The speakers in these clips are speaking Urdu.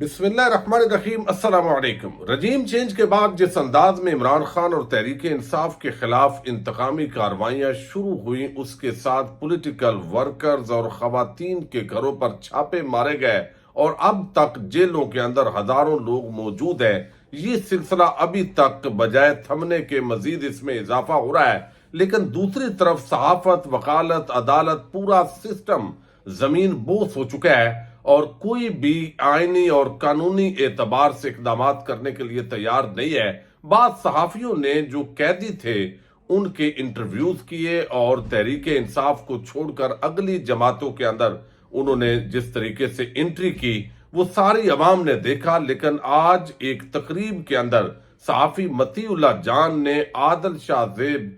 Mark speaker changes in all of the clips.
Speaker 1: بسم اللہ الرحمن الرحیم۔ السلام علیکم۔ رجیم چینج کے بعد جس انداز میں عمران خان اور تحریک انصاف کے خلاف انتقامی کارروائیاں شروع ہوئیں، اس کے ساتھ پولیٹیکل ورکرز اور خواتین کے گھروں پر چھاپے مارے گئے اور اب تک جیلوں کے اندر ہزاروں لوگ موجود ہیں، یہ سلسلہ ابھی تک بجائے تھمنے کے مزید اس میں اضافہ ہو رہا ہے۔ لیکن دوسری طرف صحافت، وکالت، عدالت، پورا سسٹم زمین بوس ہو چکا ہے اور کوئی بھی آئینی اور قانونی اعتبار سے اقدامات کرنے کے لیے تیار نہیں ہے۔ بعض صحافیوں نے جو قیدی تھے ان کے انٹرویوز کیے اور تحریک انصاف کو چھوڑ کر اگلی جماعتوں کے اندر انہوں نے جس طریقے سے انٹری کی وہ ساری عوام نے دیکھا۔ لیکن آج ایک تقریب کے اندر صحافی مطیع اللہ جان نے عادل شاہ زیب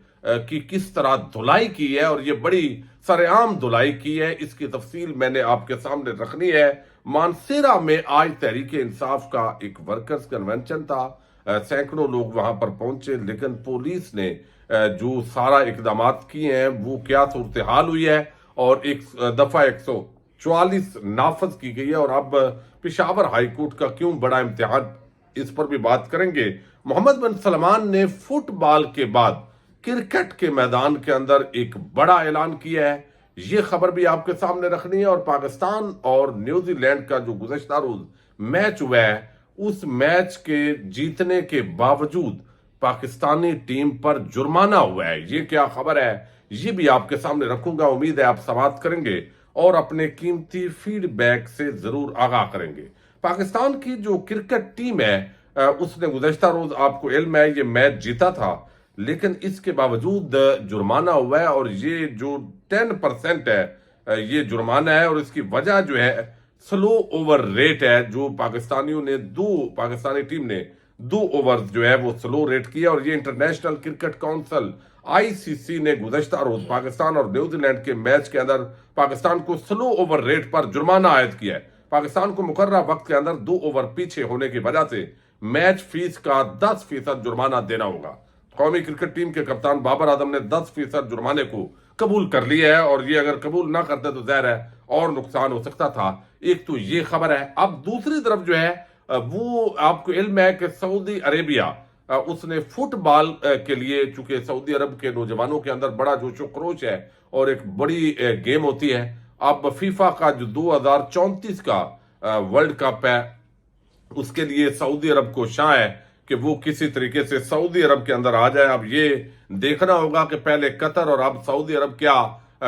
Speaker 1: کی کس طرح دھلائی کی ہے، اور یہ بڑی سر عام دھلائی کی ہے، اس کی تفصیل میں نے آپ کے سامنے رکھنی ہے۔ مانسیرا میں آج تحریک انصاف کا ایک ورکرز کنونشن تھا، سینکڑوں لوگ وہاں پر پہنچے، لیکن پولیس نے جو سارا اقدامات کیے ہیں وہ کیا صورتحال ہوئی ہے اور ایک دفعہ 144 نافذ کی گئی ہے، اور اب پشاور ہائی کورٹ کا کیوں بڑا امتحان، اس پر بھی بات کریں گے۔ محمد بن سلمان نے فٹ بال کے بعد کرکٹ کے میدان کے اندر ایک بڑا اعلان کیا ہے، یہ خبر بھی آپ کے سامنے رکھنی ہے۔ اور پاکستان اور نیوزی لینڈ کا جو گزشتہ روز میچ ہوا ہے، اس میچ کے جیتنے کے باوجود پاکستانی ٹیم پر جرمانہ ہوا ہے، یہ کیا خبر ہے یہ بھی آپ کے سامنے رکھوں گا۔ امید ہے آپ سماعت کریں گے اور اپنے قیمتی فیڈ بیک سے ضرور آگاہ کریں گے۔ پاکستان کی جو کرکٹ ٹیم ہے اس نے گزشتہ روز، آپ کو علم ہے، یہ میچ جیتا تھا، لیکن اس کے باوجود جرمانہ ہوا ہے، اور یہ جو 10% ہے یہ جرمانہ ہے، اور اس کی وجہ جو ہے سلو اوور ریٹ ہے، جو پاکستانی ٹیم نے 2 اوورز جو ہے وہ سلو ریٹ کیا، اور یہ انٹرنیشنل کرکٹ کونسل ICC نے گزشتہ روز پاکستان اور نیوزی لینڈ کے میچ کے اندر پاکستان کو سلو اوور ریٹ پر جرمانہ عائد کیا ہے۔ پاکستان کو مقررہ وقت کے اندر 2 اوور پیچھے ہونے کی وجہ سے میچ فیس کا 10% جرمانہ دینا ہوگا۔ قومی کرکٹ ٹیم کے کپتان بابر اعظم نے 10% جرمانے کو قبول کر لیا ہے، اور یہ اگر قبول نہ کرتے تو ظاہر ہے اور نقصان ہو سکتا تھا۔ ایک تو یہ خبر ہے۔ اب دوسری طرف جو ہے وہ آپ کو علم ہے کہ سعودی عربیہ اس نے فٹ بال کے لیے، چونکہ سعودی عرب کے نوجوانوں کے اندر بڑا جوش و خروش ہے اور ایک بڑی گیم ہوتی ہے، اب فیفا کا جو 2034 کا ورلڈ کپ ہے اس کے لیے سعودی عرب کو شاں ہے کہ وہ کسی طریقے سے سعودی عرب کے اندر آ جائے۔ اب یہ دیکھنا ہوگا کہ پہلے قطر اور اب سعودی عرب کیا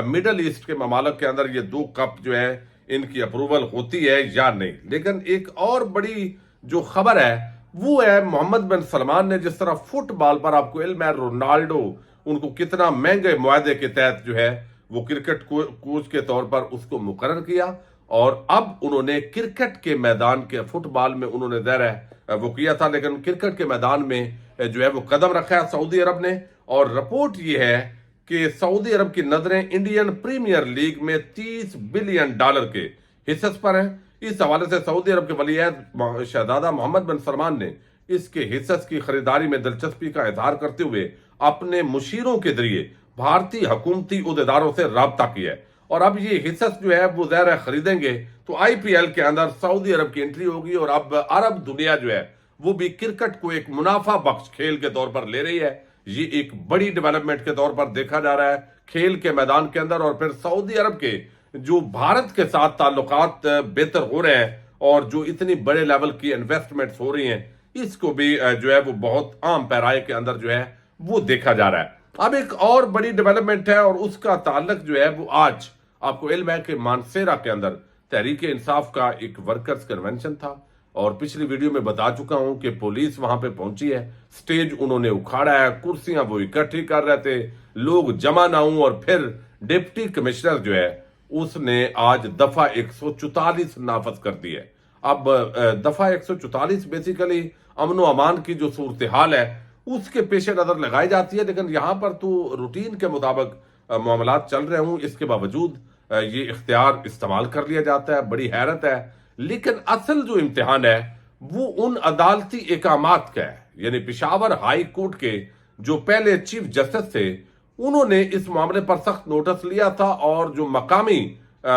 Speaker 1: میڈل ایسٹ کے ممالک کے اندر یہ 2 کپ جو ہے ان کی اپروول ہوتی ہے یا نہیں۔ لیکن ایک اور بڑی جو خبر ہے وہ ہے محمد بن سلمان نے جس طرح فٹ بال پر، آپ کو علم ہے رونالڈو ان کو کتنا مہنگے معاہدے کے تحت جو ہے وہ کرکٹ کوچ کے طور پر اس کو مقرر کیا، اور اب انہوں نے کرکٹ کے میدان کے، فٹ بال میں انہوں نے ظاہر ہے وہ کیا تھا، لیکن کرکٹ کے میدان میں جو ہے وہ قدم رکھا ہے سعودی عرب نے۔ اور رپورٹ یہ ہے کہ سعودی عرب کی نظریں انڈین پریمیئر لیگ میں $30 بلین کے حصص پر ہیں۔ اس حوالے سے سعودی عرب کے ولی عہد شہزادہ محمد بن سلمان نے اس کے حصص کی خریداری میں دلچسپی کا اظہار کرتے ہوئے اپنے مشیروں کے ذریعے بھارتی حکومتی عہدیداروں سے رابطہ کیا ہے، اور اب یہ حصص جو ہے وہ ظاہر ہے خریدیں گے تو IPL کے اندر سعودی عرب کی انٹری ہوگی، اور اب عرب دنیا جو ہے وہ بھی کرکٹ کو ایک منافع بخش کھیل کے طور پر لے رہی ہے۔ یہ ایک بڑی ڈیولپمنٹ کے طور پر دیکھا جا رہا ہے کھیل کے میدان کے اندر، اور پھر سعودی عرب کے جو بھارت کے ساتھ تعلقات بہتر ہو رہے ہیں اور جو اتنی بڑے لیول کی انویسٹمنٹس ہو رہی ہیں، اس کو بھی جو ہے وہ بہت عام پیرائے کے اندر جو ہے وہ دیکھا جا رہا ہے۔ اب ایک اور بڑی ڈیولپمنٹ ہے، اور اس کا تعلق جو ہے وہ آج آپ کو علم ہے کہ مانسیرا کے اندر تحریک انصاف کا ایک ورکرز کنونشن تھا، اور پچھلی ویڈیو میں بتا چکا ہوں کہ پولیس وہاں پہ پہنچی ہے، سٹیج انہوں نے اکھاڑا ہے، کرسیاں وہ اکٹھی کر رہے تھے، لوگ جمع نہ ہوں، اور پھر ڈپٹی کمشنر جو ہے اس نے آج دفعہ 144 نافذ کر دی ہے۔ اب دفعہ 144 بیسیکلی امن و امان کی جو صورتحال ہے اس کے پیش نظر لگائی جاتی ہے، لیکن یہاں پر تو روٹین کے مطابق معاملات چل رہے ہوں، اس کے باوجود یہ اختیار استعمال کر لیا جاتا ہے، بڑی حیرت ہے۔ لیکن اصل جو امتحان ہے وہ ان عدالتی احکامات کا ہے، یعنی پشاور ہائی کورٹ کے جو پہلے چیف جسٹس تھے انہوں نے اس معاملے پر سخت نوٹس لیا تھا، اور جو مقامی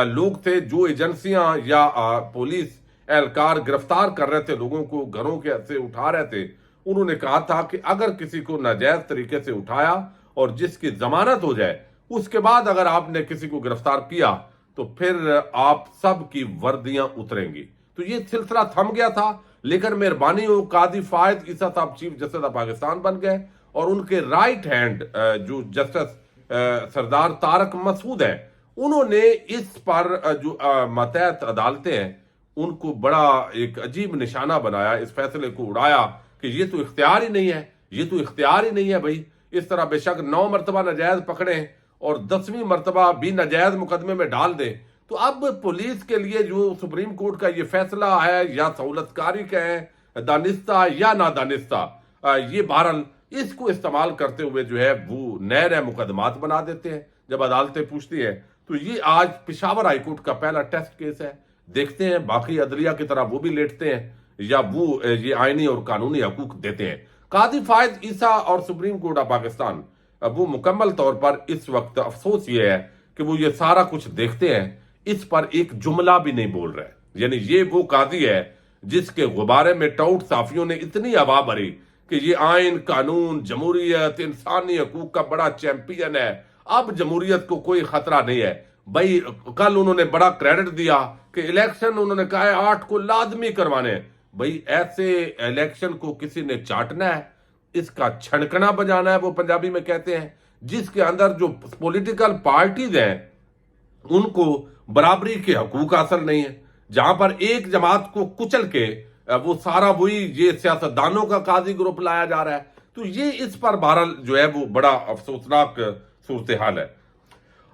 Speaker 1: لوگ تھے، جو ایجنسیاں یا پولیس اہلکار گرفتار کر رہے تھے لوگوں کو, گھروں کے سے اٹھا رہے تھے, انہوں نے کہا تھا کہ اگر کسی کو ناجائز طریقے سے اٹھایا اور جس کی ضمانت ہو جائے, اس کے بعد اگر آپ نے کسی کو گرفتار کیا تو پھر آپ سب کی وردیاں اتریں گی. تو یہ سلسلہ تھم گیا تھا, لیکن مہربانی ہو قاضی فائد عیسیٰ صاحب چیف جسٹس آف پاکستان بن گئے, اور ان کے رائٹ ہینڈ جو جسٹس سردار طارق مسعود ہیں, انہوں نے اس پر جو ماتحت عدالتیں ہیں ان کو بڑا ایک عجیب نشانہ بنایا, اس فیصلے کو اڑایا کہ یہ تو اختیار ہی نہیں ہے, یہ تو اختیار ہی نہیں ہے بھائی. اس طرح بے شک 9 مرتبہ ناجائز پکڑیں اور 10ویں مرتبہ بھی ناجائز مقدمے میں ڈال دیں, تو اب پولیس کے لیے جو سپریم کورٹ کا یہ فیصلہ ہے, یا سہولت کاری کا ہے, دانستہ یا نادانستہ, یہ بہرحال اس کو استعمال کرتے ہوئے جو ہے وہ نئے نئے مقدمات بنا دیتے ہیں جب عدالتیں پوچھتی ہیں. تو یہ آج پشاور ہائی کورٹ کا پہلا ٹیسٹ کیس ہے. دیکھتے ہیں باقی عدلیہ کی طرح وہ بھی لیٹتے ہیں یا وہ یہ آئینی اور قانونی حقوق دیتے ہیں. قاضی فائد عیسیٰ اور سپریم کورٹ آف پاکستان وہ مکمل طور پر اس وقت افسوس یہ ہے کہ وہ یہ سارا کچھ دیکھتے ہیں, اس پر ایک جملہ بھی نہیں بول رہے. یعنی یہ وہ قاضی ہے جس کے غبارے میں ٹاؤٹ صحافیوں نے اتنی ہوا بھری کہ یہ آئین, قانون, جمہوریت, انسانی حقوق کا بڑا چیمپئن ہے, اب جمہوریت کو کوئی خطرہ نہیں ہے. بھائی کل انہوں نے بڑا کریڈٹ دیا کہ الیکشن انہوں نے کہا ہے 8 کو لازمی کروانے ہیں. بھائی ایسے الیکشن کو کسی نے چاٹنا ہے, اس کا چھڑکنا بجانا ہے, وہ پنجابی میں کہتے ہیں, جس کے اندر جو پولیٹیکل پارٹیز ہیں ان کو برابری کے حقوق حاصل نہیں ہے, جہاں پر ایک جماعت کو کچل کے وہ سارا وہی یہ سیاستدانوں کا قاضی گروپ لایا جا رہا ہے. تو یہ اس پر بہرحال جو ہے وہ بڑا افسوسناک صورتحال ہے.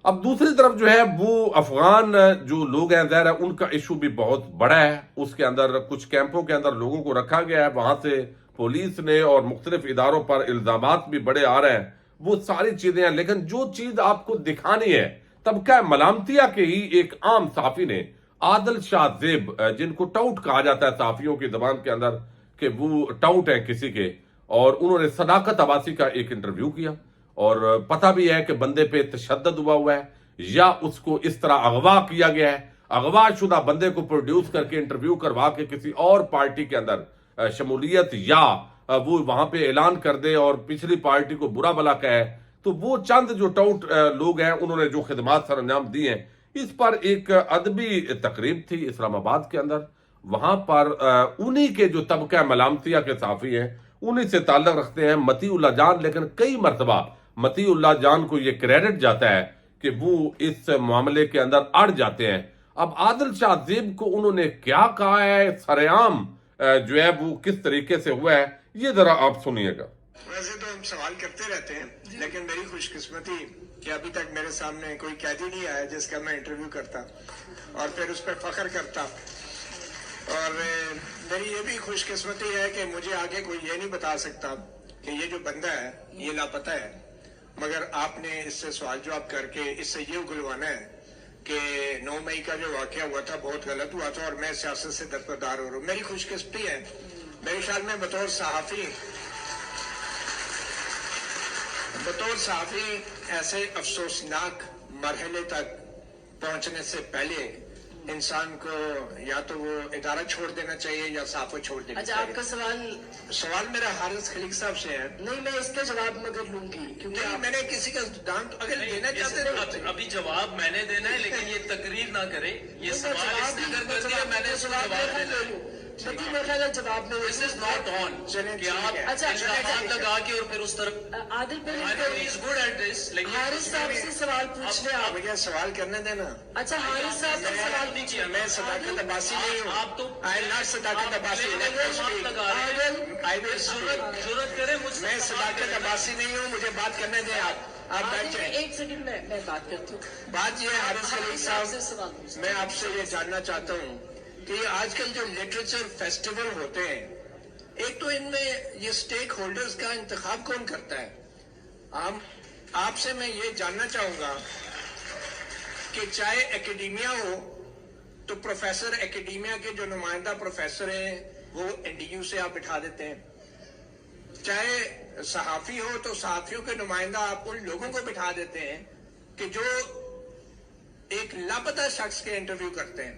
Speaker 1: اب دوسری طرف جو ہے وہ افغان جو لوگ ہیں, ظاہر ہے ان کا ایشو بھی بہت بڑا ہے. اس کے اندر کچھ کیمپوں کے اندر لوگوں کو رکھا گیا ہے, وہاں سے پولیس نے اور مختلف اداروں پر الزامات بھی بڑے آ رہے ہیں, وہ ساری چیزیں ہیں. لیکن جو چیز آپ کو دکھانی ہے طبقہ ملامتیہ کے ہی ایک عام صحافی نے, عادل شاہ زیب, جن کو ٹاؤٹ کہا جاتا ہے صحافیوں کی زبان کے اندر کہ وہ ٹاؤٹ ہیں کسی کے, اور انہوں نے صداقت عباسی کا ایک انٹرویو کیا, اور پتہ بھی ہے کہ بندے پہ تشدد ہوا ہے یا اس کو اس طرح اغوا کیا گیا ہے. اغوا شدہ بندے کو پروڈیوس کر کے انٹرویو کروا کے کسی اور پارٹی کے اندر شمولیت یا وہ وہاں پہ اعلان کر دے اور پچھلی پارٹی کو برا بلا کہے. تو وہ چند جو ٹاؤٹ لوگ ہیں انہوں نے جو خدمات سر انجام دی ہیں, اس پر ایک ادبی تقریب تھی اسلام آباد کے اندر. وہاں پر انہی کے جو طبقہ ملامتیہ کے صحافی ہیں انہی سے تعلق رکھتے ہیں متی اللہ جان, لیکن کئی مرتبہ متی اللہ جان کو یہ کریڈٹ جاتا ہے کہ وہ اس معاملے کے اندر اڑ جاتے ہیں. اب عادل شاہ زیب کو انہوں نے کیا کہا ہے, سرعام جو ہے وہ کس طریقے سے ہوا ہے, یہ ذرا آپ سنیے گا.
Speaker 2: ویسے تو ہم سوال کرتے رہتے ہیں, لیکن میری خوش قسمتی کہ ابھی تک میرے سامنے کوئی قیدی نہیں آیا جس کا میں انٹرویو کرتا اور پھر اس پہ فخر کرتا. اور میری یہ بھی خوش قسمتی ہے کہ مجھے آگے کوئی یہ نہیں بتا سکتا کہ یہ جو بندہ ہے یہ لاپتہ ہے, مگر آپ نے اس سے سوال جواب کر کے اس سے یہ اگلوانا ہے کہ 9 مئی کا جو واقعہ ہوا تھا بہت غلط ہوا تھا اور میں سیاست سے درپردار ہو رہا ہوں. میری خوش قسمتی ہے, میرے خیال میں بطور صحافی ایسے افسوسناک مرحلے تک پہنچنے سے پہلے انسان کو یا تو وہ ادارہ چھوڑ دینا چاہیے یا صحافت چھوڑ دینا چاہیے.
Speaker 3: آپ کا
Speaker 2: سوال میرا حارث خلیق صاحب سے ہے.
Speaker 3: نہیں, میں اس کا جواب مگر لوں گی
Speaker 2: کیونکہ میں نے کسی کا دانت اگر دینا چاہتے ہیں
Speaker 4: ابھی جواب میں نے دینا ہے, لیکن یہ تقریر نہ کرے, یہ سوال اس نے کر دیا, میں نے جواب دینا ہے.
Speaker 3: جواب میں
Speaker 4: This is not on کہ آپ الزامات لگا کے اور پھر اس طرف
Speaker 3: عادل
Speaker 4: is good at this, لیکن
Speaker 3: حارث صاحب سے سوال پوچھنے آپ
Speaker 2: مجھے سوال کرنے دینا.
Speaker 3: اچھا حارث صاحب سے سوال
Speaker 4: نہیں کیا,
Speaker 2: میں صداقت عباسی نہیں ہوں.
Speaker 4: آپ تو
Speaker 2: I am not صداقت عباسی.
Speaker 4: لگا رہے ہیں, ضرورت کرے مجھ سے.
Speaker 2: میں صداقت عباسی نہیں ہوں, مجھے بات کرنے دیں. آپ بیٹھ جائیں.
Speaker 3: ایک سیکنڈ میں بات کرتی ہوں.
Speaker 2: بات یہ ہے حارث خلیق
Speaker 3: سے
Speaker 2: صاحب,
Speaker 3: سوال پوچھنا
Speaker 2: میں آپ سے یہ جاننا چاہتا ہوں کہ آج کل جو لٹریچر فیسٹیول ہوتے ہیں, ایک تو ان میں یہ سٹیک ہولڈرز کا انتخاب کون کرتا ہے؟ آپ سے میں یہ جاننا چاہوں گا کہ چاہے اکیڈیمیا ہو تو پروفیسر اکیڈیمیا کے جو نمائندہ پروفیسر ہیں وہ این ڈی یو سے آپ بٹھا دیتے ہیں, چاہے صحافی ہو تو صحافیوں کے نمائندہ آپ ان لوگوں کو بٹھا دیتے ہیں کہ جو ایک لاپتہ شخص کے انٹرویو کرتے ہیں.